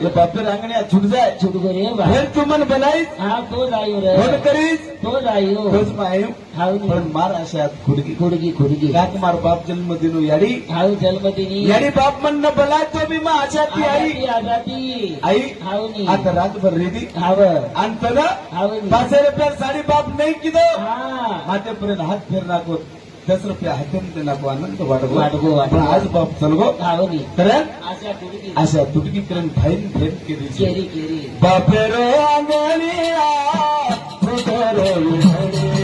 के बापे रांगण्या छूट जाए छूट गो रे बा फिर तू मन बनाईस हा तो जायो रे फोन करीस तो जायो तोच मायू हाव पण मार अशा खुडगी खुडगी खुडगी काक मार बाप जन्म दिनो याडी हाव जन्मदिनी याडी बाप मन न बला तो भी मा आशा ती आई आजाती आई हाव नी आता रातभर रेदी हाव अंतला हाव नी 500 रुपया साडी बाप नाही किदो हा मातेपर्यंत हात फेर नाको 10 रुपया हातात नाको आनंद वाटगो वाटगो पण आज बाप चलगो हाव नी तर आशा खुडगी अशा तुटकी करून फाईन फेर केली केरी केरी बापेरो अंगणिया फुटरो विहडी